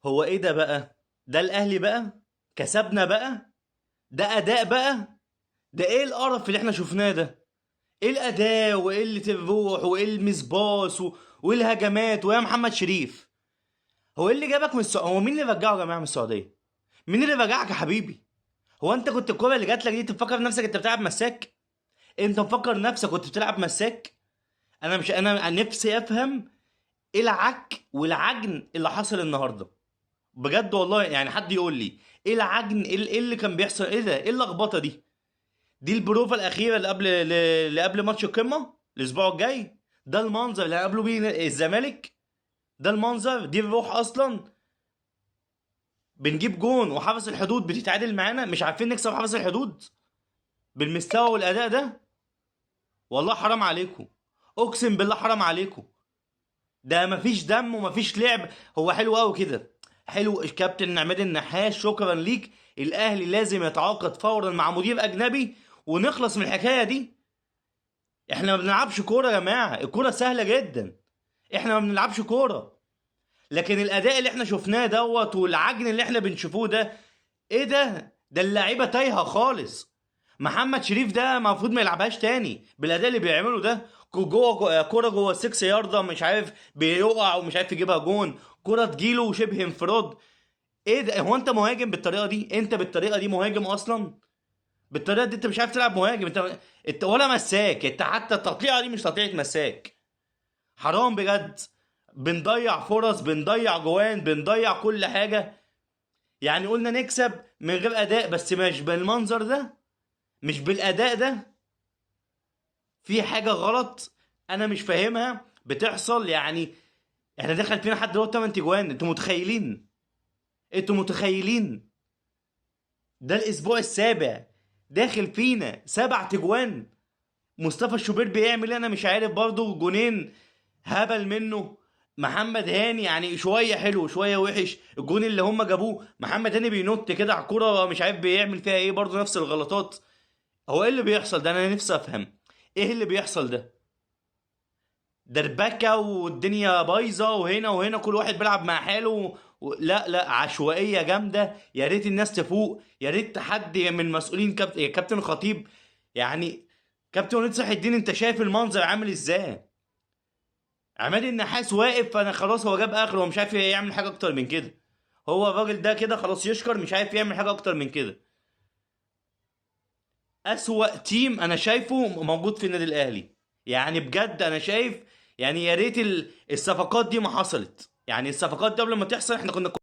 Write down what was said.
هو ايه ده بقى؟ ده الاهلي بقى؟ كسبنا بقى؟ ده اداء بقى؟ ده ايه القرف اللي احنا شفناه ده؟ ايه الاداء وقله الروح وايه المسباس وايه الهجمات ويا محمد شريف؟ هو ايه اللي جابك من السعوديه؟ هو مين اللي رجعه يا جماعه من السعوديه؟ مين اللي رجعك يا حبيبي؟ هو انت كنت الكوره اللي جات لك دي تفكر نفسك انت بتلعب مساك؟ انت مفكر نفسك كنت بتلعب مساك؟ انا نفسي افهم ايه العك والعجن اللي حصل النهارده. بجد والله يعني حد يقول لي ايه العجن، إيه اللي كان بيحصل؟ ايه ده؟ ايه اللخبطه دي؟ دي البروفا الاخيره اللي قبل ماتش القمه الاسبوع الجاي؟ ده المنظر اللي هيقابلوا بيه الزمالك؟ ده المنظر؟ دي الروح اصلا؟ بنجيب جون وحافظ الحدود بتتعادل معانا؟ مش عارفين نكسب حافظ الحدود بالمستوى والاداء ده؟ والله حرام عليكم، اقسم بالله حرام عليكم. ده مفيش دم ومفيش لعب. هو حلو قوي كده، حلو الكابتن عماد النحاس، شكرا ليك. الاهلي لازم يتعاقد فورا مع مدير اجنبي ونخلص من الحكايه دي. احنا ما بنلعبش كوره يا جماعه، الكوره سهله جدا. احنا ما بنلعبش كوره. لكن الاداء اللي احنا شفناه دوت والعجن اللي احنا بنشوفوه ده، ايه ده؟ ده اللعيبه تايهه خالص. محمد شريف ده المفروض ما يلعبهاش تاني بالاداء اللي بيعمله ده. جوه كوره جوه 6 ياردة مش عارف بيقع ومش عارف يجيبها جون، كوره تجيله شبه انفراد. ايه ده؟ هو انت مهاجم بالطريقه دي؟ انت بالطريقه دي مهاجم اصلا؟ بالطريقه دي انت مش عارف تلعب مهاجم. انت ولا مساك، انت حتى التقطيعه دي مش تقطيعه مساك. حرام بجد. بنضيع فرص، بنضيع جوان، بنضيع كل حاجه. يعني قلنا نكسب من غير اداء، بس مش بالمنظر ده، مش بالاداء ده. في حاجه غلط انا مش فاهمها بتحصل يعني. احنا دخل فينا حد دلوقتي 8 تجوان، انتوا متخيلين؟ انتوا متخيلين؟ ده الاسبوع السابع داخل فينا 7 تجوان. مصطفى الشوبير بيعمل إيه؟ انا مش عارف برضه. جونين هبل منه. محمد هاني يعني شويه حلو شويه وحش. الجون اللي هم جابوه محمد هاني بينط كده على الكوره مش عارف بيعمل فيها ايه، برضه نفس الغلطات. هو ايه اللي بيحصل ده؟ انا نفسي افهم ايه اللي بيحصل ده. دربكه والدنيا بايظه وهنا وهنا كل واحد بيلعب مع حاله لا لا، عشوائيه جامده. يا ريت الناس تفوق، يا ريت حد من مسؤولين كابتن خطيب يعني. كابتن وليد صلاح الدين، انت شايف المنظر عامل ازاي؟ عماد النحاس واقف، فانا خلاص هو جاب اخر، هو مش عارف يعمل حاجه اكتر من كده. هو الراجل ده كده خلاص يشكر، مش عارف يعمل حاجه اكتر من كده. اسوأ تيم انا شايفه موجود في النادي الاهلي. يعني بجد انا شايف، يعني يا ريت الصفقات دي ما حصلت. يعني الصفقات دي قبل ما تحصل احنا كنا